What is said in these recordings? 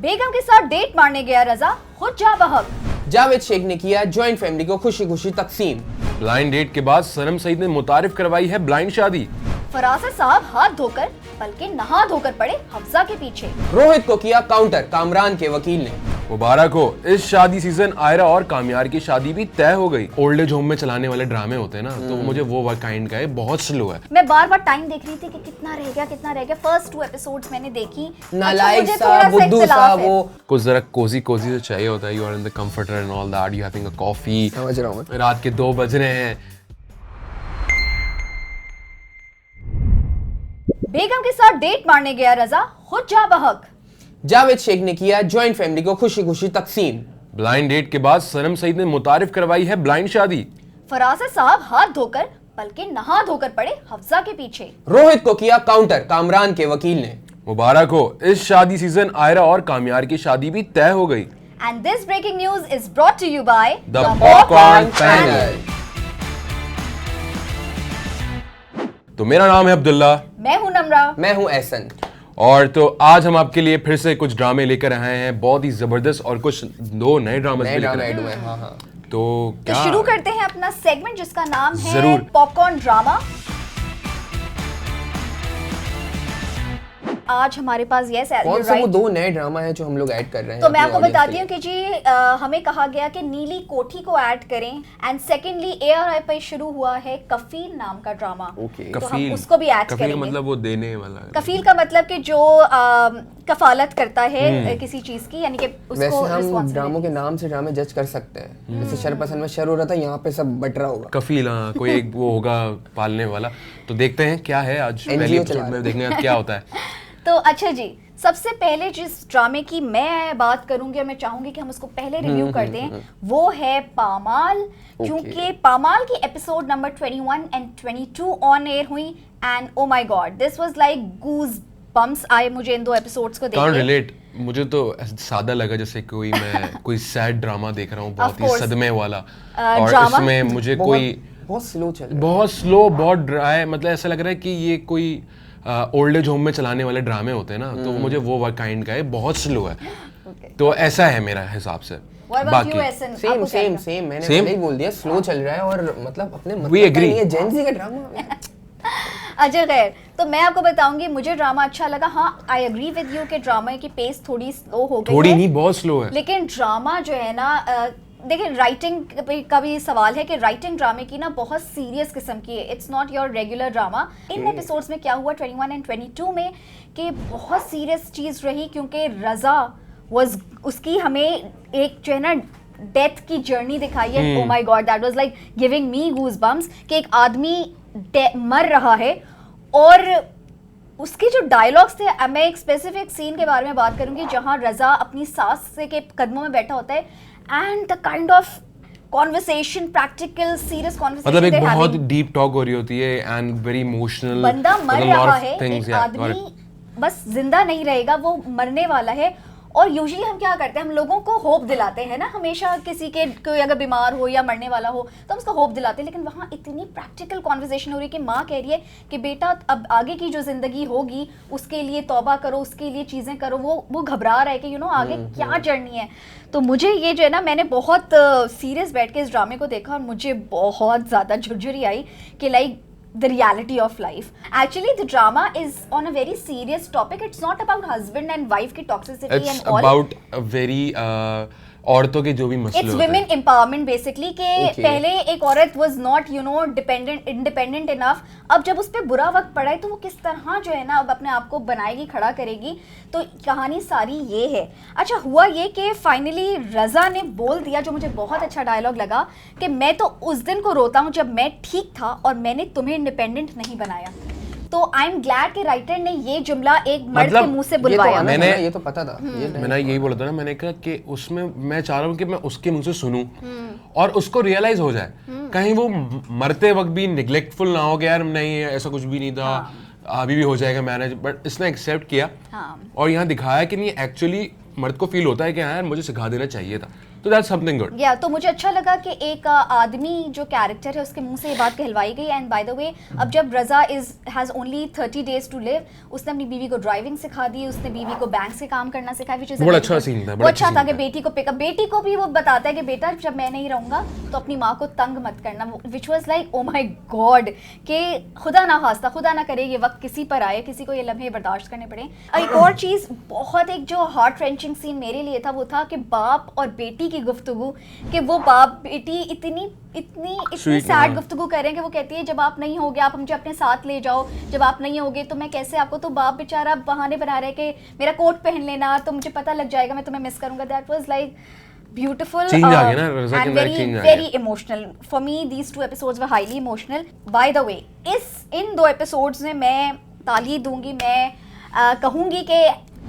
बेगम के साथ डेट मारने गया रजा, खुद जा बहक। जावेद शेख ने किया जॉइंट फैमिली को खुशी खुशी तकसीम। ब्लाइंड डेट के बाद सनम सईद ने मुतारिफ करवाई है ब्लाइंड शादी। फरासत साहब हाथ धोकर बल्कि नहा धोकर पड़े हफ्सा के पीछे। रोहित को किया काउंटर कामरान के वकील ने। मुबारक हो, इस शादी सीजन आयरा और कामयार की शादी भी तय हो गई। ओल्ड एज होम में चलाने वाले ड्रामे होते हैं ना, तो मुझे वो काइंड का है, बहुत स्लो है। मैं बार बार टाइम देख रही थी कि कितना रह गया। फर्स्ट 2 एपिसोड्स मैंने देखी। नालायक सा बुद्धू सा वो कुछ जरा कोजी से चाहिए होता है। You are in the comforter and all that, you having a coffee. समझ रहा हूं मैं। रात के 2 बज रहे हैं। बेगम के साथ डेट मारने गया रजा, खुद जा बहक। जावेद शेख ने किया जॉइंट फैमिली को खुशी खुशी तकसीम। ब्लाइंड डेट के बाद सनम सईद ने मुतारिफ करवाई है ब्लाइंड शादी। फरासत साहब हाथ धोकर बल्कि नहा धोकर पड़े हफ्सा के पीछे। रोहित को किया काउंटर कामरान के वकील ने। मुबारक हो, इस शादी सीजन आयरा और कामयार की शादी भी तय हो गई। And this breaking news is brought to you by The Popcorn Panel। तो मेरा नाम है अब्दुल्ला, मैं हूं नम्रा। मैं हूं एहसन। और तो आज हम आपके लिए फिर से कुछ ड्रामे लेकर आए हैं, बहुत ही जबरदस्त, और कुछ 2 नए ड्रामे नए लेकर ड्रामे आए ऐड हैं। हुए हैं। हाँ। तो तो क्या शुरू करते हैं अपना सेगमेंट जिसका नाम है जरूर। Popcorn drama. आज हमारे पास कौन सा वो 2 नए ड्रामा है जो हम लोग ऐड कर रहे हैं? तो मैं आपको अपनी बताती हूँ audience कि जी हमें कहा गया कि नीली कोठी को ऐड करें। एंड सेकेंडली ARI पे शुरू हुआ है कफील नाम का ड्रामा। Okay। तो हम कफील, उसको भी ऐड कफील करेंगे। का मतलब वो देने वाला है। कफील का मतलब कि जो कफालत करता है किसी चीज की, यानी कि के लिए। उसको वैसे हम responsibility। ड्रामों के नाम से ड्रामे जज कर सकते हैं। जैसे शरपसंद में शर हो रहा था, यहाँ पे सब बटरा होगा। कफील, हाँ, कोई एक वो होगा पालने वाला। तो देखते हैं क्या है आज पहले NGO एपिसोड चला में, देखने का क्या होता है। तो अच्छा जी, सबसे पहले जिस ड्रामे की मैं बात करूंगी और मैं चाहूंगी कि हम उसको पहले रिव्यू कर दें, वो है पामाल। क्योंकि पामाल की episode number 21 and 22 on air हुई and oh my god, this was like goosebumps आए मुझे इन 2 एपिसोड्स को देख कांट के। रिलेट, मुझे तो सादा लगा जैसे कोई मैं कोई सैड ड्रामा देख रहा हूँ, बहुत Of ही course। सदमे वाला। और ड्रामा इसमें मुझे कोई बहुत स्लो चल रहा है। बहुत स्लो, बहुत ड्राई, मतलब ऐसा लग रहा है कि ये कोई ओल्ड एज होम में चलाने वाले ड्रामे होते हैं ना, तो मुझे वो काइंड का है, बहुत स्लो है। तो ऐसा है मेरा हिसाब से। What about you, Ehsan? Same आपको क्या सेम लगा? सेम मैंने Same? पहले ही बोल दिया, स्लो चल रहा है और मतलब अपने मतलब We का agree। नहीं है, जेन ज़ी का ड्रामा। अच्छा खैर, तो मैं आपको बताऊंगी मुझे ड्रामा अच्छा लगा। हाँ, आई एग्री विद यू कि ड्रामा की पेस थोड़ी स्लो हो गई थोड़ी है। नहीं, बहुत स्लो है। लेकिन ड्रामा जो है ना, देखिए राइटिंग का भी सवाल है कि राइटिंग ड्रामे की ना बहुत सीरियस किस्म की है। It's not your regular drama. In episodes में क्या हुआ 21 एंड 22 में कि बहुत सीरियस चीज़ रही, क्योंकि रजा वाज उसकी हमें एक जो है ना डेथ की जर्नी दिखाई है। Oh my God, that was like giving me goose bumps कि एक आदमी मर रहा है और उसके जो डायलॉग्स थे। मैं एक स्पेसिफिक सीन के बारे में बात करूंगी जहां रजा अपनी सास से के कदमों में बैठा होता है and the kind of conversation, practical serious conversation, मतलब एक बहुत डीप टॉक हो रही होती है एंड वेरी इमोशनल। बंदा मर रहा है, एक आदमी बस जिंदा नहीं रहेगा, वो मरने वाला है। और यूजुअली हम क्या करते हैं, हम लोगों को होप दिलाते हैं ना, हमेशा किसी के कोई अगर बीमार हो या मरने वाला हो तो हम उसको होप दिलाते हैं। लेकिन वहाँ इतनी प्रैक्टिकल कॉन्वर्सेशन हो रही है कि माँ कह रही है कि बेटा अब आगे की जो ज़िंदगी होगी उसके लिए तौबा करो, उसके लिए चीज़ें करो। वो घबरा रहा है कि आगे क्या जर्नी है। तो मुझे ये जो है ना, मैंने बहुत सीरियस बैठ के इस ड्रामे को देखा और मुझे बहुत ज़्यादा झुरझुरी आई कि like the reality of life. Actually, the drama is on a very serious topic. It's not about husband and wife की toxicity It's and all. about a very औरतों के जो भी मसले It's होते हैं। women empowerment basically कि Okay। पहले एक औरत was not independent enough। अब जब उस पर बुरा वक्त पड़ा है तो वो किस तरह जो है ना अब अपने आप को बनाएगी, खड़ा करेगी। तो कहानी सारी ये है। अच्छा, हुआ ये कि फाइनली रजा ने बोल दिया, जो मुझे बहुत अच्छा डायलॉग लगा, कि मैं तो उस दिन को रोता हूँ जब मैं ठीक था और मैंने तुम्हें इंडिपेंडेंट नहीं बनाया। तो आई एम ग्लैड कि राइटर ने ये जुमला एक मर्द के मुंह से बुलवाया। ये तो पता था। मैंने यही बोला था ना, मैंने कहा कि उसमें मैं चाह रहा हूँ कि मैं उसके मुंह से सुनूं और उसको रियलाइज हो जाए, कहीं वो मरते वक्त भी निग्लेक्टफुल ना हो कि यार नहीं ऐसा कुछ भी नहीं था, अभी भी हो जाएगा मैनेज। बट इसने एक्सेप्ट किया और यहाँ दिखाया कि नहीं, एक्चुअली मर्द को फील होता है कि हाँ यार मुझे सिखा देना चाहिए था, तो दैट्स समथिंग गुड। या तो मुझे अच्छा लगा कि एक आदमी जो कैरेक्टर है उसके मुंह से ये बात कहलवाई गई। एंड बाय द वे अब जब Raza has only 30 days to live, उसने अपनी बीवी को ड्राइविंग सिखा दी, उसने बीवी को बैंक से काम करना सिखाया, which is बड़ा अच्छा सीन था, वो अच्छा था कि बेटी को पिकअप, बेटी को भी वो बताता है कि बेटा जब मैं नहीं रहूंगा तो अपनी माँ को तंग मत करना, which was like oh my God कि खुदा ना खास्ता, खुदा ना करे ये वक्त किसी पर आए, किसी को ये लम्हे बर्दाश्त करने पड़े। एक और चीज़ बहुत एक जो हार्ट रेंचिंग सीन मेरे लिए था वो था कि बाप और बेटी की गुफ्तगू, कि वो बाप बेटी इतनी सैड गुफ्तगू कर रहे हैं कि वो कहती है जब आप नहीं होगे आप मुझे अपने साथ ले जाओ, जब आप नहीं होगे तो मैं कैसे आपको, तो बाप बेचारा बहाने बना रहे हैं कि मेरा कोट पहन लेना तो मुझे पता लग जाएगा मैं तुम्हें मिस करूंगा। That was like beautiful and very emotional for me. These 2 episodes were highly emotional. By the way, in 2 episodes में मैं ताली दूंगी, मैं कहूँगी कि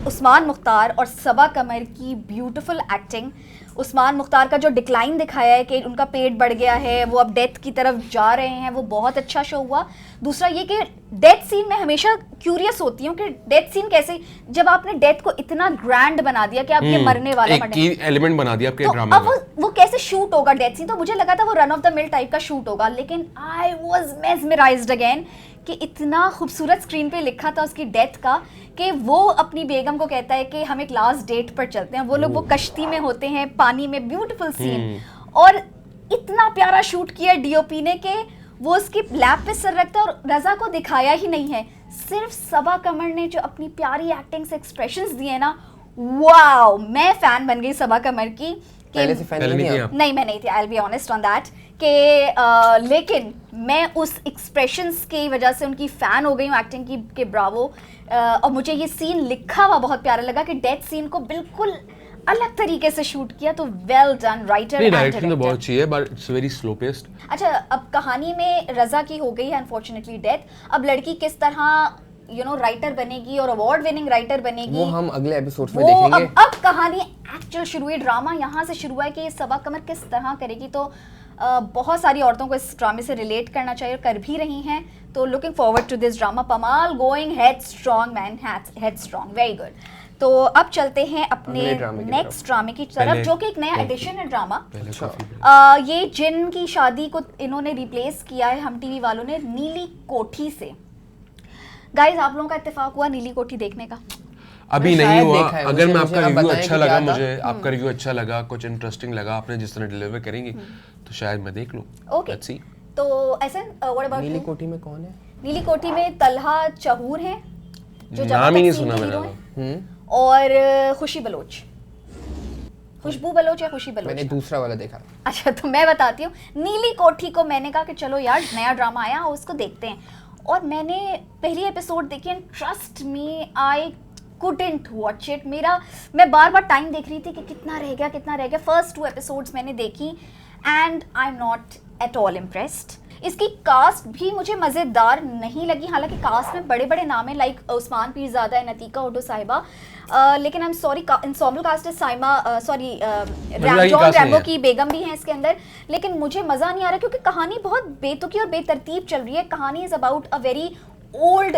उस्मान मुख्तार और सबा कमर की ब्यूटीफुल एक्टिंग, उस्मान मुख्तार का जो डिक्लाइन दिखाया है कि उनका पेट बढ़ गया है, वो अब डेथ की तरफ जा रहे हैं, वो बहुत अच्छा शो हुआ। दूसरा ये कि डेथ सीन में हमेशा क्यूरियस होती हूँ कि डेथ सीन कैसे, जब आपने डेथ को इतना ग्रैंड बना दिया कि आप ये मरने वाला एक एलिमेंट बना दिया आपके तो ड्रामा में, अब वो कैसे शूट होगा डेथ सीन, तो मुझे लगा था वो run of the mill type का शूट होगा, लेकिन आई वाज मेस्मराइज्ड अगेन कि इतना खूबसूरत स्क्रीन पे लिखा था उसकी डेथ का कि वो अपनी बेगम को कहता है कि हम एक लास्ट डेट पर चलते हैं, वो लोग वो कश्ती में होते हैं पानी में, ब्यूटीफुल सीन, और इतना प्यारा शूट किया डीओपी ने कि वो उसकी लैप पे सर रखता है और रजा को दिखाया ही नहीं है, सिर्फ सबा कमर ने जो अपनी प्यारी एक्टिंग से एक्सप्रेशंस दिए ना, वाओ, मैं फैन बन गई सबा कमर की। पहले से फैन नहीं थी आप? नहीं मैं नहीं थी, I will be honest on that कि लेकिन मैं उस एक्सप्रेशंस की वजह से उनकी फ़ैन हो गई हूँ एक्टिंग की के ब्रावो। और मुझे ये सीन लिखा हुआ बहुत प्यारा लगा कि डेथ सीन को बिल्कुल अलग तरीके से शूट किया, तो well done writer and direction तो बहुत अच्छी है but it's very slow paced. अच्छा, अब कहानी में रजा की हो गई है अनफॉर्चुनेटली डेथ, अब लड़की किस तरह राइटर बनेगी और अवार्ड विनिंग राइटर बनेगी, वो हम अगले एपिसोड में देखेंगे। अब कहानी एक्चुअल शुरू हुई, ड्रामा यहाँ से शुरू हुआ है कि सबा कमर किस तरह करेगी, तो बहुत सारी औरतों को इस ड्रामे से रिलेट करना चाहिए और कर भी रही हैं, तो looking forward to this drama. Pamaal going headstrong man, headstrong, very good. तो अब चलते हैं अपने नेक्स्ट ड्रामे की तरफ, जो कि एक नया एडिशन है ड्रामा। ये जिन की शादी को इन्होंने रिप्लेस किया है हम टीवी वालों ने नीली कोठी से। गाइस, आप लोगों का इत्तेफाक हुआ नीली कोठी देखने का? अभी नहीं हुआ। अगर मैं आपका रिव्यू अच्छा लगा, मुझे आपका रिव्यू अच्छा लगा, कुछ इंटरेस्टिंग लगा, आपने जिस तरह डिलीवर करेंगे तो शायद मैं देख लूं। Okay, let's see. तो ऐसा व्हाट अबाउट नीली कोठी में कौन है? नीली कोठी में तलहा चहूर हैं, जो नाम ही नहीं सुना मैंने, और खुशी बलोच, खुशबू बलोच या खुशी बलोच? मैंने दूसरा वाला देखा। अच्छा, तो मैं बताती हूँ। नीली कोठी को मैंने कहा कि चलो यार नया ड्रामा आया उसको देखते हैं, और मैंने पहली एपिसोड देखी and trust me I couldn't watch it। मैं बार बार टाइम देख रही थी कि कितना रह गया। फर्स्ट 2 एपिसोड्स मैंने देखी and I am not at all impressed. इसकी कास्ट भी मुझे मज़ेदार नहीं लगी, हालांकि कास्ट में बड़े बड़े नाम हैं लाइक उस्मान पीरज़ादा है, नतीका उड्डो साहिबा, लेकिन आई एम सॉरी इंसॉम्बल कास्ट है साइमा, सॉरी जॉन रैम्बो की बेगम भी हैं इसके अंदर, लेकिन मुझे मज़ा नहीं आ रहा क्योंकि कहानी बहुत बेतुकी और बेतरतीब चल रही है। कहानी is about a very old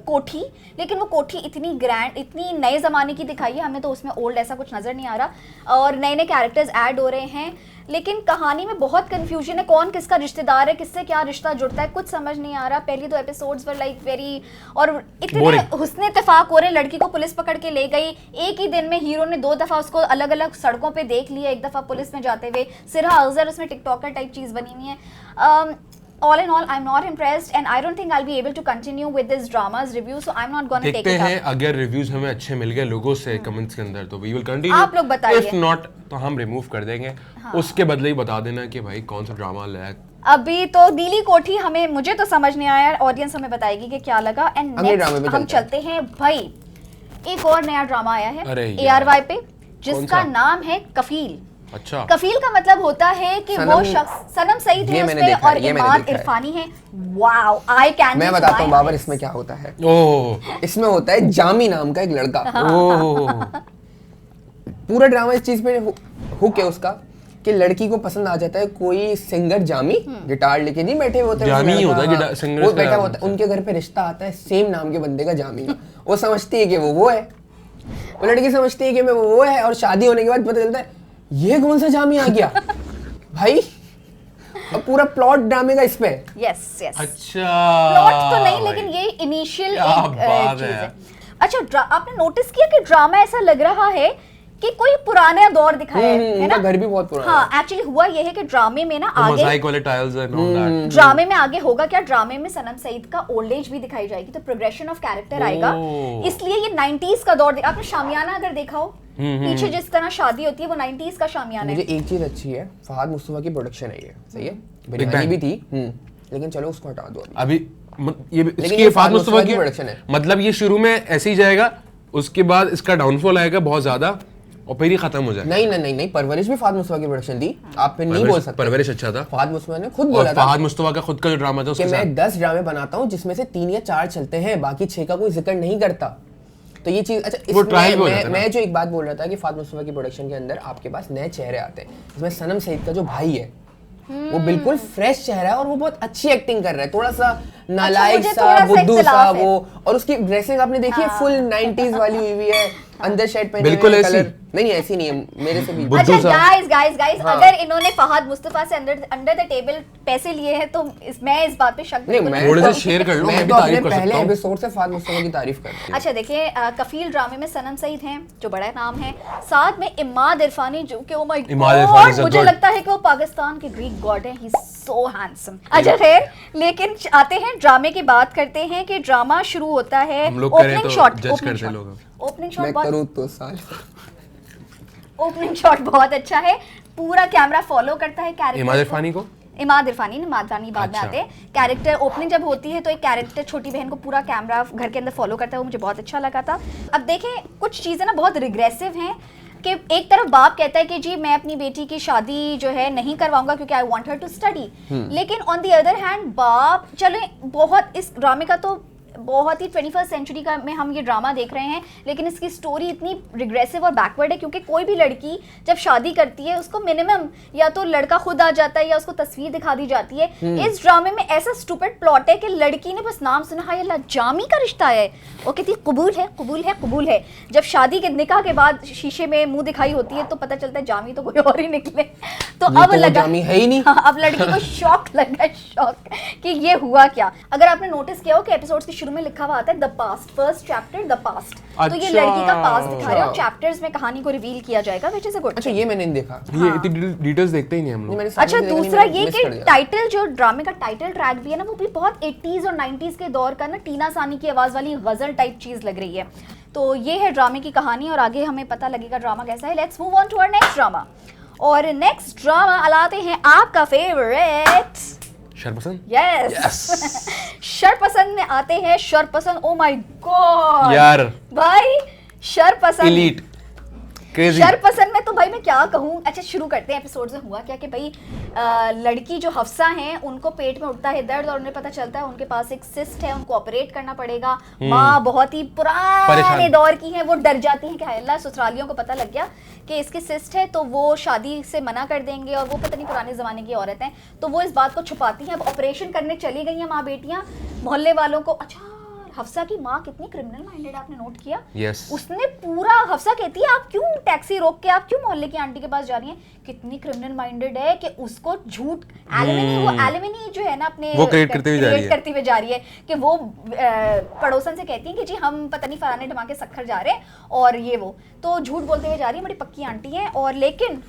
कोठी, लेकिन वो कोठी इतनी ग्रैंड, इतनी नए ज़माने की दिखाई है, हमें तो उसमें ओल्ड ऐसा कुछ नज़र नहीं आ रहा, और नए नए कैरेक्टर्स ऐड हो रहे हैं, लेकिन कहानी में बहुत कन्फ्यूजन है, कौन किसका रिश्तेदार है, किससे क्या रिश्ता जुड़ता है, कुछ समझ नहीं आ रहा। पहली 2 एपिसोड्स वर लाइक वेरी, और इतने हुस्न इत्तेफाक हो रहे, लड़की को पुलिस पकड़ के ले गई, एक ही दिन में हीरो ने 2 दफ़ा उसको अलग अलग सड़कों पे देख लिया, एक दफ़ा पुलिस में जाते हुए, सिरा अज़हर उसमें टिकटॉकर टाइप चीज़ बनी हुई है। All in all, I'm not impressed and I don't think I'll be able to continue with this drama's review, so I'm not gonna take it up. देखते हैं, अगर रिव्यूज हमें अच्छे मिल गए लोगों से कमेंट्स के अंदर तो we will continue। आप लोग बताइए, if not तो हम रिमूव कर देंगे। हाँ। उसके बदले ही बता देना कि भाई कौन सा ड्रामा लाया। अभी तो नीली कोठी मुझे तो समझ नहीं आया, ऑडियंस हमें बताएगी कि क्या लगा। एंड नेक्स्ट हम चलते हैं भाई, एक और नया ड्रामा आया है ARY पे, जिसका नाम है कफील। अच्छा, कफील का मतलब होता है कि वो शख्स, सनम सईद है उसमें और इमाद इरफानी है। वाओ, आई कैन, मैं बताता हूँ बाबर इसमें क्या होता है। इसमें होता है जामी नाम का एक लड़का। पूरा ड्रामा इस चीज पे हुक है उसका कि लड़की को पसंद आ जाता है कोई सिंगर जामी, गिटार लेके नहीं बैठे होते हैं, जामी होता है सिंगर, वो बैठा होता है, उनके घर पे रिश्ता आता है सेम नाम के बंदे का जामी, वो समझती है कि वो है, वो लड़की समझती है कि मैं वो है, और शादी होने के बाद पता चलता है ये कौन सा जामी आ गया भाई। अब पूरा प्लॉट ड्रामे का इस पे। यस यस, अच्छा प्लॉट तो नहीं, लेकिन ये इनिशियल एक चीज है। अच्छा, आपने नोटिस किया कि ड्रामा ऐसा लग रहा है कि कोई पुराना दौर दिखाया है ना? घर भी बहुत पुराना हाँ, एक्चुअली हुआ ये है कि ड्रामे में ना आगे मोज़ाइक वाले टाइल्स एंड ऑल दैट। ड्रामे में आगे होगा क्या, ड्रामे में सनम सईद का ओल्ड एज भी दिखाई जाएगी, तो प्रोग्रेशन ऑफ कैरेक्टर आएगा। इसलिए ये 90s का दौर, आपने शामियाना अगर देखा हो पीछे जिस तरह शादी होती है वो 90s का शामियाना है। मुझे एक चीज अच्छी है, फहद मुस्तफा की प्रोडक्शन है ये, सही है, बिरयानी भी थी, लेकिन चलो उसको हटा दो अभी। ये इसकी फहद मुस्तफा की प्रोडक्शन है, मतलब ये शुरू में ऐसे ही जाएगा, उसके बाद इसका डाउनफॉल आएगा बहुत ज्यादा और फिर ही खत्म हो जाएगा। नहीं, परवरिश भी फहद मुस्तफा की प्रोडक्शन थी, आप फिर नहीं बोल सकते। परवरिश अच्छा था, फहद मुस्तफा ने खुद बोला था, फहद मुस्तफा का खुद का जो ड्रामा था उसके साथ मैं 10 ड्रामे बनाता हूँ जिसमें से 3 या 4 चलते हैं, बाकी 6 का कोई जिक्र नहीं करता। तो ये चीज अच्छा, मैं जो एक बात बोल रहा था कि फहद मुस्तफा की प्रोडक्शन के अंदर आपके पास नए चेहरे आते हैं, इसमें सनम सईद का जो भाई है वो बिल्कुल फ्रेश चेहरा है और वो बहुत अच्छी एक्टिंग कर रहा है, थोड़ा सा नालायक सा, बुद्धू सा वो, और उसकी ड्रेसिंग आपने देखी है फुल 90s वाली हुई हुई है, अंदर शर्ट पहने बिल्कुल हुए, ऐसी कलर नहीं ऐसी नहीं है मेरे से भी। अच्छा गाइस, अगर इन्होंने फहद मुस्तफा से अंडर द टेबल पैसे लिए हैं तो मैं इस बात पे शक नहीं, नहीं, मैं थोड़े से शेयर कर लो, मैं भी तारीफ कर सकता हूं। पहले एपिसोड से फहद मुस्तफा की तारीफ करता हूं। अच्छा देखिए, कफील ड्रामे में सनम सईद हैं जो बड़ा नाम है, साथ में इमाद इरफानी जो कि ओ माय गॉड, मुझे लगता है कि वो पाकिस्तान के ग्रीक गॉड हैं, ही इज सो हैंडसम। अच्छा खैर, लेकिन आते हैं ड्रामे की बात करते हैं कि ड्रामा शुरू होता है opening shot, opening shot opening shot बहुत अच्छा है, पूरा कैमरा फॉलो करता है कैरेक्टर। इमाद इरफानी बाद में आते हैं। कैरेक्टर ओपनिंग जब होती है तो एक कैरेक्टर छोटी बहन को पूरा कैमरा घर के अंदर फॉलो करता है, वो मुझे बहुत अच्छा लगा था। अब देखें, कुछ चीजें ना बहुत रिग्रेसिव हैं कि एक तरफ बाप कहता है कि जी मैं अपनी बेटी की शादी जो है नहीं करवाऊंगा क्योंकि I want her to study, लेकिन ऑन द अदर हैंड बाप, चले बहुत इस ड्रामे का तो बहुत ही 21st सेंचुरी का में हम ये ड्रामा देख रहे हैं, लेकिन इसकी स्टोरी इतनी रिग्रेसिव और बैकवर्ड है क्योंकि कोई भी लड़की जब शादी करती है उसको मिनिमम या तो लड़का खुद आ जाता है या उसको तस्वीर दिखा दी जाती है। इस ड्रामे में ऐसा स्टूपिड प्लॉट है कि लड़की ने बस नाम सुना, हाय अल्लाह जामी का रिश्ता है, वो कहती है कबूल है। जब शादी के निकाह के बाद शीशे में मुंह दिखाई होती है तो पता चलता है जामी तो कोई और ही निकले, तो अब लगा जामी है ही नहीं। हाँ, अब लड़की को शॉक लगा, शॉक कि ये हुआ क्या। अगर आपने नोटिस किया हो कि एपिसोड्स के शुरू में लिखा हुआ आता है the past, first chapter the past, तो ये लड़की का पास्ट दिखा रहे हैं और चैप्टर्स में कहानी को रिवील किया जाएगा, व्हिच इज अ गुड। अच्छा, ये मैंने नहीं देखा, ये इतनी डिटेल्स देखते ही नहीं हम लोग। अच्छा, दूसरा ये कि टाइटल, जो ड्रामे का टाइटल ट्रैक भी है ना, वो भी बहुत 80s और 90s के दौर का ना टीना सानी की आवाज वाली गजल टाइप चीज लग रही है। तो ये है ड्रामे की कहानी और आगे हमें पता लगेगा ड्रामा कैसा है। Let's move on to our next drama, और नेक्स्ट ड्रामा लाते हैं आपका फेवरेट शरपसंद। यस शरपसंद में आते हैं। शरपसंद, ओ माय गॉड यार भाई, शरपसंद एलीट क्रेजी। शरपसंद में तो भाई मैं क्या कहूँ। अच्छा, शुरू करते हैं एपिसोड में हुआ क्या कि भाई लड़की जो हफ्सा हैं उनको पेट में उठता है दर्द और उन्हें पता चलता है उनके पास एक सिस्ट है, उनको ऑपरेट करना पड़ेगा। माँ बहुत ही पुराने दौर की है, वो डर जाती है कि हाय अल्लाह, ससुरालियों को पता लग गया कि इसकी सिस्ट है तो वो शादी से मना कर देंगे, और वो पता नहीं पुराने ज़माने की औरत हैं तो वो इस बात को छुपाती हैं। अब ऑपरेशन करने चली गई हैं माँ बेटियाँ, मोहल्ले वालों को। अच्छा, हफ्सा की माँ कितनी क्रिमिनल माइंडेड, आपने नोट किया? yes. उसने पूरा, हफ्सा कहती है आप क्यों टैक्सी रोक के आप क्यों मोहल्ले की आंटी के पास जा रही हैं, कितनी क्रिमिनल माइंडेड है कि उसको झूठ एलिमनी जो है ना अपने वो क्रिएट करते हुए जा रही है कि वो पड़ोसन से कहती है कि जी हम पता नहीं फलाने ढमाके सखर जा रहे हैं और ये वो, तो झूठ बोलते हुए जा रही है, बड़ी पक्की आंटी है। और लेकिन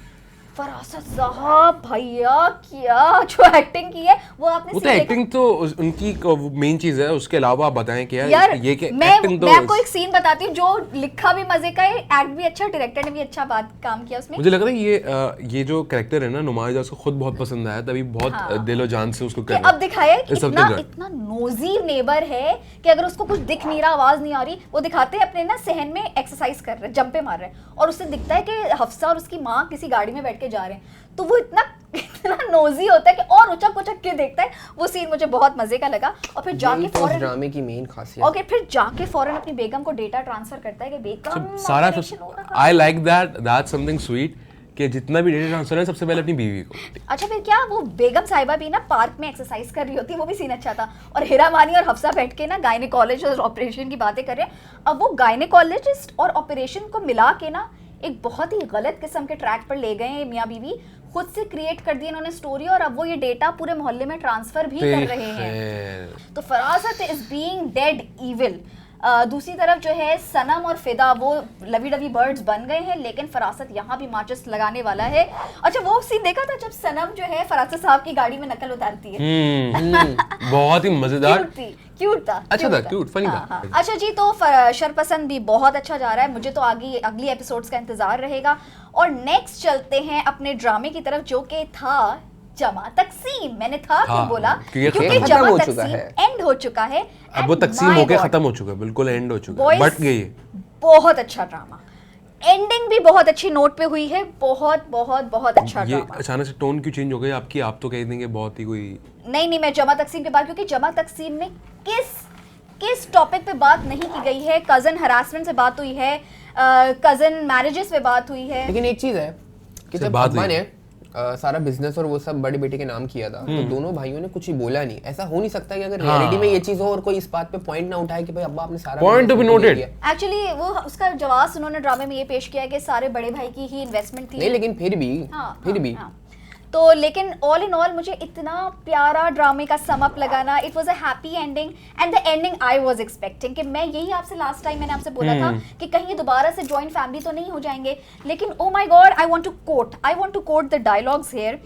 फरासत साहब भैया क्या जो एक्टिंग की है वो आपने, वो तो एक्टिंग तो उनकी मेन चीज है, उसके अलावा आप बताएं क्या यार, ये कि मैं एक्टिंग तो आपको एक सीन बताती हूँ जो लिखा भी मजे का है, एक्ट भी अच्छा, डायरेक्टर ने भी अच्छा काम किया उसमें। मुझे लग रहा है ये जो कैरेक्टर है ना नुमाइजा, उसको खुद बहुत पसंद आया, तभी बहुत दिलो जान से उसको कर अब दिखाया है कि इतना नोजी नेबर है कि अगर उसको कुछ दिख नहीं रहा, आवाज नहीं आ रही, वो दिखाते हैं अपने ना सहन में एक्सरसाइज कर रहे हैं, जंपे मार रहे हैं, और उससे दिखता है कि हफ्सा और उसकी माँ किसी गाड़ी में बैठ के जा रहे हैं, तो वो इतना नोजी होता है कि और उचक उचक के देखता है। वो सीन मुझे बहुत मजे का लगा। और फिर जाके फौरन ड्रामे की मेन खासियत, ओके, फिर जाके फौरन अपनी बेगम को डेटा ट्रांसफर करता है कि बेगम सारा। I like that something sweet कि जितना भी डेटा ट्रांसफर है सबसे पहले अपनी बीवी को। अच्छा फिर क्या वो बेगम साहिबा भी ना पार्क में एक्सरसाइज कर रही होती है, वो भी सीन अच्छा था। और हिरा मानी और हफ्सा बैठ के ना गायनेकोलॉजिस्ट और ऑपरेशन की बातें कर रहे हैं। अब वो गायनेकोलॉजिस्ट और ऑपरेशन को मिला के ना एक बहुत ही गलत किस्म के ट्रैक पर ले गए हैं मियाँ बीवी। खुद से क्रिएट कर दी इन्होंने स्टोरी और अब वो ये डेटा पूरे मोहल्ले में ट्रांसफर भी कर रहे हैं। तो फरासत इज बीइंग डेड इविल। दूसरी तरफ जो है सनम और फिदा वो लवी डवी बर्ड्स बन गए हैं, लेकिन फरासत यहाँ भी माचिस लगाने वाला है। अच्छा वो सीन देखा था जब सनम जो है फरासत साहब की गाड़ी में नकल उतारती है? बहुत ही मजेदार, क्यूट था, अच्छा था, क्यूट फनी था। अच्छा जी, तो शरपसंद भी बहुत अच्छा जा रहा है। मुझे तो आगे अगली एपिसोड्स का इंतजार रहेगा। और नेक्स्ट चलते हैं अपने ड्रामे की तरफ जो कि था जमा तकसीम। मैंने था क्यों बोला, क्योंकि जमा तकसीम एंड हो चुका है। अब वो तकसीम होके खत्म हो चुका है, बिल्कुल एंड हो चुका है, बट गई है। बहुत अच्छा ड्रामा, एंडिंग भी बहुत अच्छी नोट पे हुई है। बहुत बहुत बहुत अच्छा ड्रामा। ये अचानक से टोन क्यों चेंज हो गई आपकी? आप तो कह देंगे बहुत ही कोई नहीं, मैं जमा तकसीम के बाद, क्योंकि जमा तकसीम में किस टॉपिक पे बात नहीं की गई है। कजन हरासमेंट से बात हुई है, कजन मैरिजेस पे बात हुई है। लेकिन एक चीज है कि जब अब्बा ने सारा बिजनेस और वो सब बड़े बेटे के नाम किया था तो दोनों भाइयों ने कुछ ही बोला नहीं। ऐसा हो नहीं सकता कि अगर रियलिटी में ये चीज हो और कोई इस बात पे पॉइंट ना उठाए कि भाई अब्बा आपने सारा point to be noted. Actually वो उसका जवाब उन्होंने ड्रामे में ये पेश किया है कि सारे बड़े भाई की ही इन्वेस्टमेंट थी। नहीं लेकिन फिर भी तो लेकिन ऑल इन ऑल मुझे इतना प्यारा ड्रामे का सम अप लगाना, it was a happy ending and the ending I was expecting कि मैं यही आपसे लास्ट टाइम मैंने आपसे बोला था कि कहीं दोबारा से जॉइंट फैमिली तो नहीं हो जाएंगे। लेकिन oh my God, I want to quote the dialogues here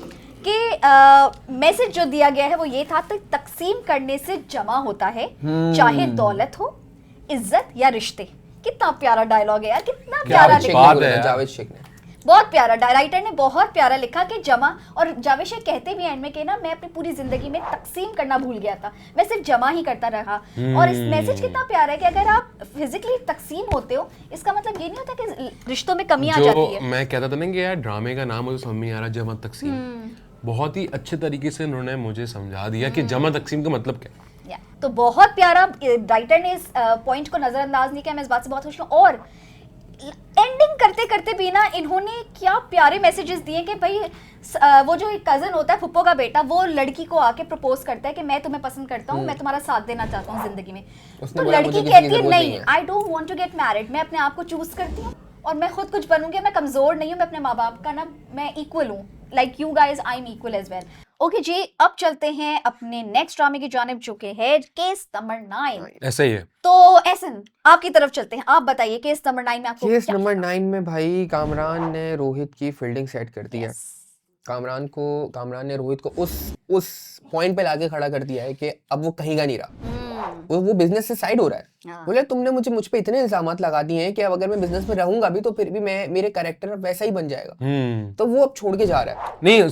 कि मैसेज जो दिया गया है वो ये था कि तकसीम करने से जमा होता है, चाहे दौलत हो, इज्जत या रिश्ते। कितना प्यारा डायलॉग है यार, कितना प्यारा लिखा जावेद शेख ने, बहुत प्यारा, राइटर ने बहुत प्यारा लिखा कि जमा। और जावेद शेख कहते भी एंड में कि ना मैं अपनी पूरी जिंदगी में तकसीम करना भूल गया था, मैं सिर्फ जमा ही करता रहा। और इस मैसेज कितना प्यारा है कि अगर आप फिजिकली तकसीम होते हो इसका मतलब ये नहीं होता कि रिश्तों में कमी आ जाती है। मैं कहता था ना कि यार ड्रामे का नाम मुझे समझ में आ रहा, जमा तकसीम। बहुत ही अच्छे तरीके से उन्होंने मुझे समझा दिया कि जमा तकसीम का मतलब क्या है। तो बहुत प्यारा, राइटर ने इस पॉइंट को नजरअंदाज नहीं किया। मैं इस बात से बहुत खुश हूँ। और एंडिंग करते करते भी ना इन्होंने क्या प्यारे मैसेजेस दिए कि भाई वो जो एक कजन होता है फुप्पो का बेटा, वो लड़की को आके प्रपोज करता है कि मैं तुम्हें पसंद करता हूँ, मैं तुम्हारा साथ देना चाहता हूँ जिंदगी में। तो लड़की कहती है नहीं, I don't want to get married, मैं अपने आप को चूज करती हूँ और मैं खुद कुछ बनूंगी, मैं कमजोर नहीं हूँ, मैं अपने माँ बाप का ना मैं इक्वल हूँ, like you guys I am equal as well. Okay जी, अब चलते हैं अपने नेक्स्ट ड्रामे की जानिब जो कि है केस नंबर 9। ऐसा ही है। तो एहसन आपकी तरफ चलते हैं, आप बताइए केस नंबर 9 में आपको केस नंबर 9 में भाई कामरान ने रोहित की फील्डिंग सेट कर दी है। कामरान ने रोहित को उस पॉइंट पे लाके खड़ा कर दिया है कि अब वो कहीं का नहीं रहा, वो बिजनेस से साइड हो रहा है। बोले तुमने मुझ पे इतने इल्जामात लगा दिए हैं कि अब अगर मैं बिजनेस में रहूंगा भी तो फिर भी मेरे कैरेक्टर वैसा ही बन जाएगा। तो वो अब छोड़ के जा रहा है। नहीं,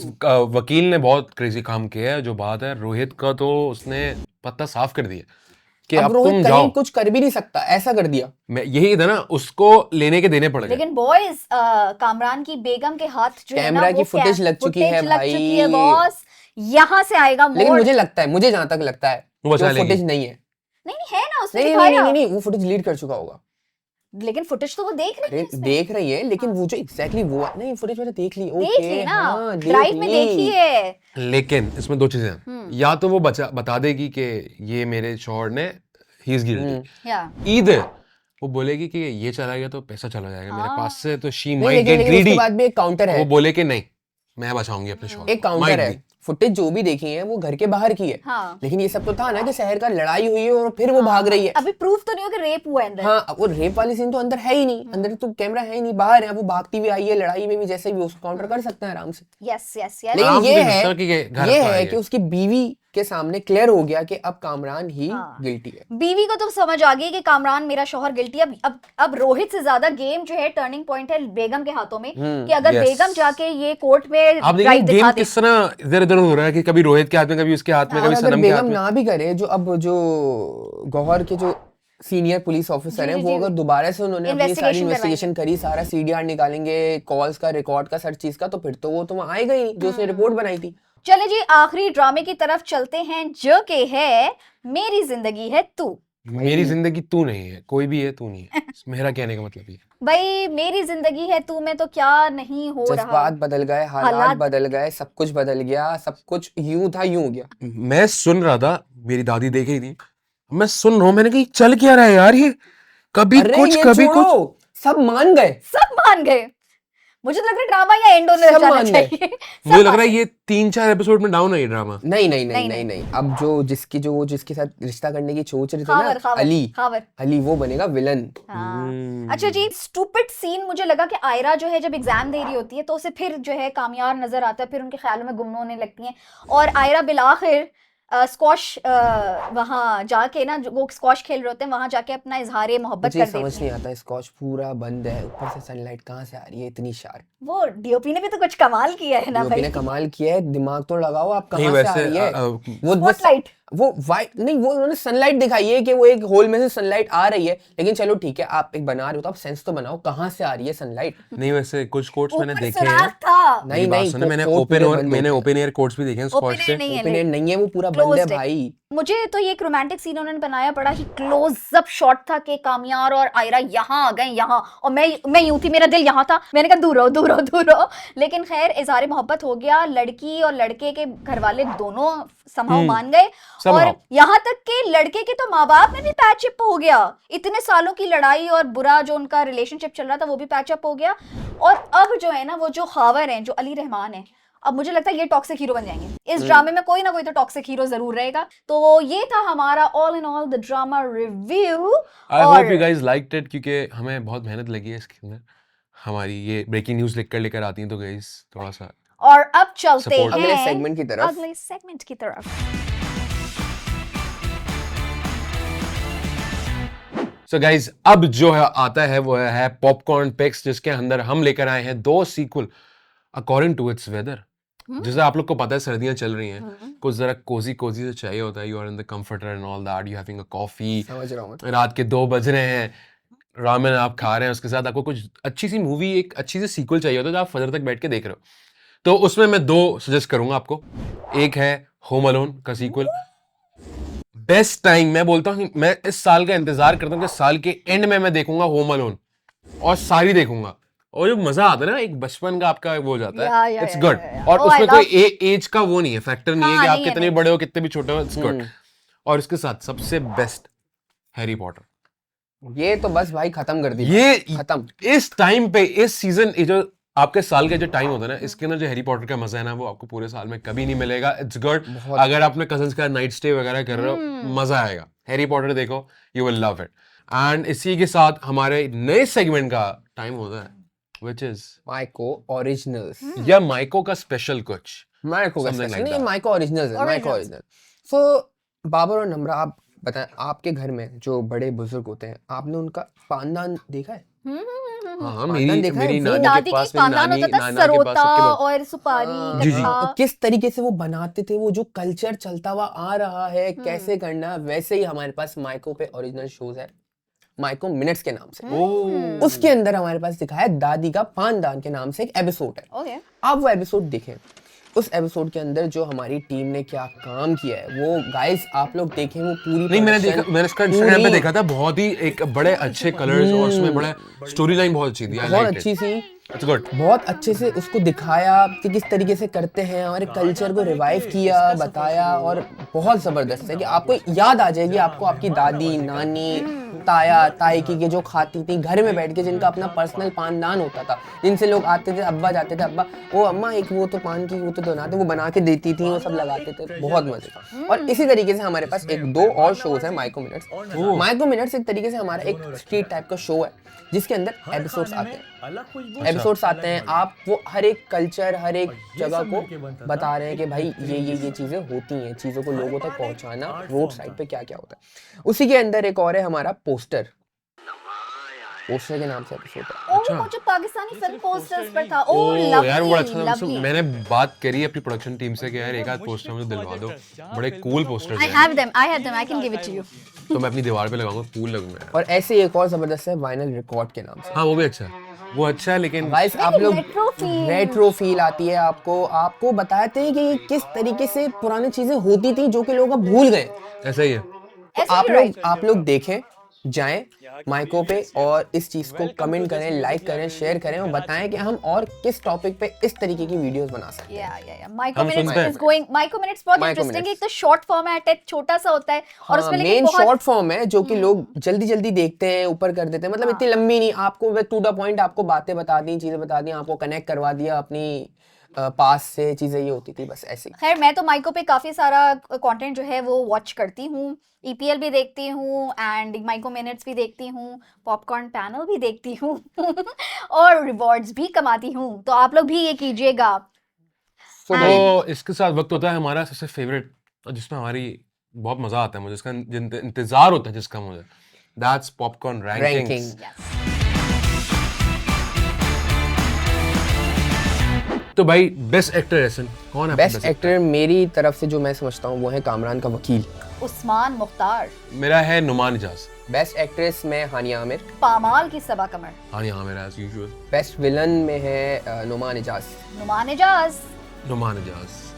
वकील ने बहुत क्रेजी काम किया है। जो बात है रोहित का, तो उसने पत्ता साफ कर दिया कि अब तुम जाओ, कुछ कर भी नहीं सकता, ऐसा कर दिया। मैं यही था ना, उसको लेने के देने पड़ गए। लेकिन बॉयज कामरान की बेगम के हाथ जो है ना, कैमरा की फुटेज लग चुकी है भाई, बॉस यहाँ से आएगा मोड़। लेकिन मुझे जहां तक लगता है वो फुटेज नहीं है। नहीं है ना, उसने नहीं, वो फुटेज डिलीट कर चुका होगा। लेकिन फुटेज तो वो देख रही है लेकिन वो जो एग्जैक्टली वो नहीं, फुटेज मैंने देख ली ना, ड्राइव में देखी है। लेकिन इसमें दो चीजें हैं, या तो वो बता देगी कि ये मेरे शौहर ने ही इज गिल्टी, ईदर वो बोलेगी कि ये चला गया तो पैसा चला जाएगा मेरे पास से, तो शी माइट गेट ग्रीडी। उसके बाद भी एक काउंटर है, वो बोले कि नहीं मैं बचाऊंगी अपने शौहर। एक काउंटर है, फुटेज जो भी देखी है वो घर के बाहर की है। लेकिन ये सब तो था ना कि शहर का लड़ाई हुई है और फिर वो भाग रही है। अभी प्रूफ तो नहीं हो कि रेप हुआ है अंदर। हाँ, वो रेप वाली सीन तो अंदर है ही नहीं, अंदर तो कैमरा है ही नहीं, बाहर है। वो भागती हुई आई है, लड़ाई में भी जैसे भी उसको काउंटर कर सकते हैं आराम से। यस। लेकिन ये है कि उसकी बीवी के सामने क्लियर हो गया कि अब कामरान ही गिल्टी है। बीवी को तो समझ आ गई कि कामरान मेरा शौहर गिल्टी है। अब रोहित से ज्यादा गेम जो है टर्निंग पॉइंट है बेगम के हाथों में कि अगर बेगम जाके ये कोर्ट में राइट दिखा दे। किस तरह इधर-उधर हो रहा है कि कभी रोहित के हाथ में, कभी उसके हाथ में, कभी सनम के हाथ में। बेगम ना भी करे, जो गौहर के जो सीनियर पुलिस ऑफिसर हैं, वो अगर दोबारा से उन्होंने अपनी सारी इन्वेस्टिगेशन करी, सारा सीडीआर निकालेंगे, कॉल्स का, रिकॉर्ड का, हर चीज का, तो फिर तो वो तो वहां आएगा ही जो उसने रिपोर्ट बनाई थी। चले जी आखिरी ड्रामे की तरफ चलते हैं जो कि है मेरी जिंदगी है तू। मेरी जिंदगी तू नहीं है, कोई भी है तू नहीं है। मेरा कहने का मतलब ये भाई मेरी जिंदगी है तू में तो क्या नहीं हो रहा। जज्बात बदल गए, हालात बदल गए, सब कुछ बदल गया, सब कुछ यूं था यूं हो गया। मैं सुन रहा था, मेरी दादी देख रही थी, मैं सुन रहा हूँ, मैंने कहा चल क्या रहा है यार ये, कभी कुछ कभी कुछ। सब मान गए। मुझे तो लग रहा है ड्रामा या एंड होने जाना चाहिए। मुझे लग रहा है ये 3-4 एपिसोड में डाउन है ये ड्रामा। नहीं। अब जिसके साथ रिश्ता करने की सोच रहे थे ना, अली वो बनेगा विलन। अच्छा जी, स्टूपिड सीन मुझे लगा कि आयरा जो है जब एग्जाम दे रही होती है तो उसे फिर जो है कामयाब नजर आता है, फिर उनके ख्यालों में गुम होने लगती हैं और आयरा बिलाखिर स्क्वॉश वहाँ जाके ना, वो स्क्वॉश खेल रहे होते हैं, वहाँ जाके अपना इजहार मोहब्बत कर देते हैं। समझ नहीं आता, स्क्वॉश पूरा बंद है, ऊपर से सनलाइट कहाँ से आ रही है इतनी शार्प। वो डीओपी ने भी तो कुछ कमाल किया है ना भाई। डीओपी ने कमाल किया है, दिमाग तो लगाओ आप, कहाँ से आ रही है वो स्पॉटलाइट। वो वाइट नहीं, वो उन्होंने सनलाइट दिखाई है कि वो एक होल में से सनलाइट आ रही है, लेकिन चलो ठीक है, आप एक बना रहे हो तो आप सेंस तो बनाओ, कहाँ से आ रही है सनलाइट। नहीं वैसे कुछ कोट्स मैंने देखे हैं। नहीं मैंने ओपन एयर कोट्स भी देखे हैं स्क्वॉश से। ओपन एयर नहीं है, वो पूरा बंद है भाई। मुझे तो ये एक रोमांटिक सीन उन्होंने बनाया, बड़ा ही क्लोज अप शॉट था कि कामयार और आयरा यहाँ आ गए, यहाँ, और मैं यूं थी, मेरा दिल यहाँ था, मैंने कहा दूर रहो। लेकिन खैर इजहार मोहब्बत हो गया, लड़की और लड़के के घर वाले दोनों समहाउ मान गए, और यहाँ तक कि लड़के के तो माँ बाप में भी पैचअप हो गया। इतने सालों की लड़ाई और बुरा जो उनका रिलेशनशिप चल रहा था वो भी पैचअप हो गया। और अब जो है ना, वो जो खावर हैं, जो अली रहमान है, अब मुझे लगता है ये टॉक्सिक हीरो बन जाएंगे। इस ड्रामे में कोई ना कोई तो टॉक्सिक हीरो जरूर रहेगा। तो ये था हमारा all in all the drama review. I hope you guys liked it, क्योंकि हमें बहुत मेहनत लगी है इसके अंदर, हमारी ये ब्रेकिंग न्यूज़ लेकर आती हैं, तो गाइस थोड़ा सा। और अब चलते हैं अगले सेगमेंट की तरफ। So guys, अब जो है आता है वो है पॉपकॉर्न पिक्स, जिसके अंदर हम लेकर आए हैं 2 sequel according to its weather. जैसे आप लोग को पता है सर्दियां चल रही हैं, कुछ जरा कोजी से चाहिए होता है, you are in the comforter and all that, you having a coffee, समझ रहा हूं, रात के 2 बज रहे हैं, रामेन आप खा रहे हैं, उसके साथ आपको कुछ अच्छी सी मूवी, एक अच्छी सी सीक्वल चाहिए होता है जो आप फजर तक बैठ के देख रहे हो। तो उसमें मैं 2 सजेस्ट करूंगा आपको। एक है होम अलोन का सीक्वल, बेस्ट टाइम, मैं बोलता हूँ, मैं इस साल का इंतजार करता हूँ कि साल के एंड में मैं देखूंगा होम अलोन और सारी देखूंगा, और जो मजा आता है ना, एक बचपन का आपका वो हो जाता है, इट्स गुड। और उसमें कोई एज का वो नहीं है, फैक्टर नहीं है कि आप कितने बड़े हो कितने भी छोटे हो, इट्स गुड। और इसके साथ सबसे बेस्ट हैरी पॉटर, ये तो बस भाई खत्म कर दी, ये खत्म। इस टाइम पे, इस सीजन, जो आपके साल का जो टाइम होता है ना, इसके अंदर जो हैरी पॉटर का मजा है ना, वो आपको पूरे साल में कभी नहीं मिलेगा। It's good. अगर आपने कजिन्स का नाइट स्टे वगैरह कर रहे हो, मजा आएगा, हैरी पॉटर देखो, you will love it. And इसी के साथ हमारे नए सेगमेंट का टाइम होता है, व्हिच इज माइको ओरिजिनल्स, या माइको का स्पेशल कुछ, माइको का स्पेशल नहीं, माइको ओरिजिनल्स है, माइको ओरिजिनल। सो बाबर और नम्रा, आप बताएं, आपके घर में जो बड़े बुजुर्ग होते हैं, आपने उनका पानदान देखा है? हाँ, मेरी नानी के पास पानदान होता था, सरोता और सुपारी। तो किस तरीके से वो बनाते थे, वो जो कल्चर चलता हुआ आ रहा है, कैसे करना, वैसे ही हमारे पास माइको पे ओरिजिनल शोज है, माइको मिनट्स के नाम से। उसके अंदर हमारे पास दिखाया दादी का पानदान के नाम से एक एपिसोड है। आप वो एपिसोड देखें, उस एपिसोड के अंदर जो हमारी टीम ने क्या काम किया है, वो गाइस आप लोग देखें, वो पूरी नहीं, मैंने इसका इंस्टाग्राम पे देखा था, बहुत ही एक बड़े अच्छे कलर्स और उसमें बड़े स्टोरी लाइन बहुत अच्छी थी, बहुत अच्छी सी, बहुत अच्छे से उसको दिखाया कि किस तरीके से करते हैं, हमारे कल्चर को रिवाइव किया, बताया, और बहुत जबरदस्त है कि आपको याद आ जाएगी, आपको आपकी दादी, नानी, ताया, ताई की जो खाती थी घर में बैठ के, जिनका अपना पर्सनल पानदान होता था, जिनसे लोग आते थे, अब्बा जाते थे, अब्बा वो अम्मा एक वो तो पान की वो तो बनाते, वो बना के देती थी, वो सब लगाते थे, बहुत मजे का। और इसी तरीके से हमारे पास 1-2 और शोज है माइको मिनट्स। माइको मिनट्स एक तरीके से हमारा एक स्ट्रीट टाइप का शो है, जिसके अंदर एपिसोड्स आते हैं, आप वो हर एक कल्चर, हर एक जगह को बता रहे हैं कि भाई ये चीजें होती हैं, चीजों को लोगों तक पहुंचाना, रोड साइड पे क्या क्या होता है। उसी के अंदर एक और है हमारा पोस्टर के नाम से एपिसोड है। अच्छा, वो जो पाकिस्तानी फिल्म पोस्टर्स पर था, लवली, यार वो अच्छा था। मैंने बात करी अपनी प्रोडक्शन टीम से कि यार एक आध पोस्टर मुझे दिलवा दो, बड़े कूल पोस्टर्स हैं। I have them, I can give it to you। तो मैं अपनी दीवार पे लगाऊंगा, कूल लगूंगा। और ऐसे एक और जबरदस्त है वाइनल रिकॉर्ड के नाम से। हाँ, वो भी अच्छा है, वो अच्छा है, लेकिन गाइस आप लोग रेट्रो फील आती है आपको बताते हैं कि किस तरीके से पुरानी चीजें होती थी जो कि लोग अब भूल गए। ऐसा ही है। आप लोग देखें, जाएं माइको पे और इस चीज को कमेंट करें, लाइक करें, शेयर करें और बताएं कि हम और किस टॉपिक पे इस तरीके की वीडियोस बना सकते हैं। माइको मिनट्स बहुत इंटरेस्टिंग है। एक तो शॉर्ट फॉर्मेट है, छोटा सा होता है और उसमें मेन शॉर्ट फॉर्म है जो कि लोग जल्दी जल्दी देखते हैं, ऊपर कर देते हैं, मतलब इतनी लंबी नहीं, आपको टू द पॉइंट आपको बातें बता दी, चीजें बता दी, आपको कनेक्ट करवा दिया अपनी पास से, चीजें ये होती थी बस ऐसे। खैर मैं तो माइको पे काफी सारा कंटेंट जो है वो वॉच करती हूँ, EPL भी देखती हूँ एंड माइको मिनट्स भी देखती हूँ, पॉपकॉर्न पैनल भी देखती हूँ और रिवॉर्ड्स भी कमाती हूँ, तो आप लोग भी ये कीजिएगा। तो इसके साथ वक्त होता है हमारा सबसे फेवरेट, जिसमें हमारी बहुत मजा आता है, मुझे इसका इंतजार होता है जिसका मुझे, दैट्स पॉपकॉर्न रैंकिंग्स। तो भाई बेस्ट एक्टर एहसन कौन है? बेस्ट एक्टर मेरी तरफ से जो मैं समझता हूँ वो है कामरान का वकील, उस्मान मुख्तार। मेरा है नुमान इजाज। बेस्ट एक्ट्रेस में हानिया आमिर, पामाल की Saba Qamar. Hania Aamir as usual. Best villain में है नुमान इजाज।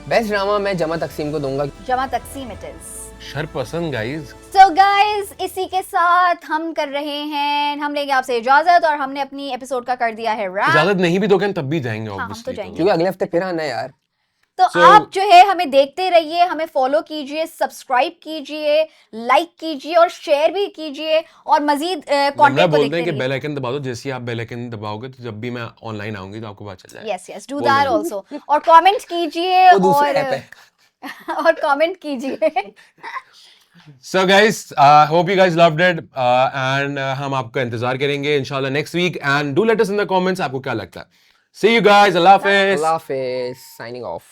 बेस्ट ड्रामा मैं जमा तकसीम को दूंगा। जमा तकसीम इट इज। शरपसंद गाइस। सो गाइस इसी के साथ हम कर रहे हैं, हम लेंगे आपसे इजाजत और हमने अपनी एपिसोड का कर दिया है रैप। इजाजत नहीं भी दोगे तब भी जाएंगे ऑब्वियसली, क्योंकि अगले हफ्ते फिर आना है यार। तो आप जो है हमें देखते रहिए, हमें फॉलो कीजिए, सब्सक्राइब कीजिए, लाइक कीजिए और शेयर भी कीजिए और मजीद कंटेंट को देखते बोलते हैं कि बेल आइकन दबा दो, जैसे ही आप बेल आइकन दबाओगे तो जब भी मैं ऑनलाइन आऊंगी तो आपको पता चल जाएगा। Yes do that also. और कमेंट कीजिए और कमेंट कीजिए। So guys, hope you guys loved it and हम आपका इंतजार करेंगे इंशाल्लाह next week and do let us in the comments आपको क्या लगता है। See you guys, Allah Hafiz. Allah Hafiz, signing off.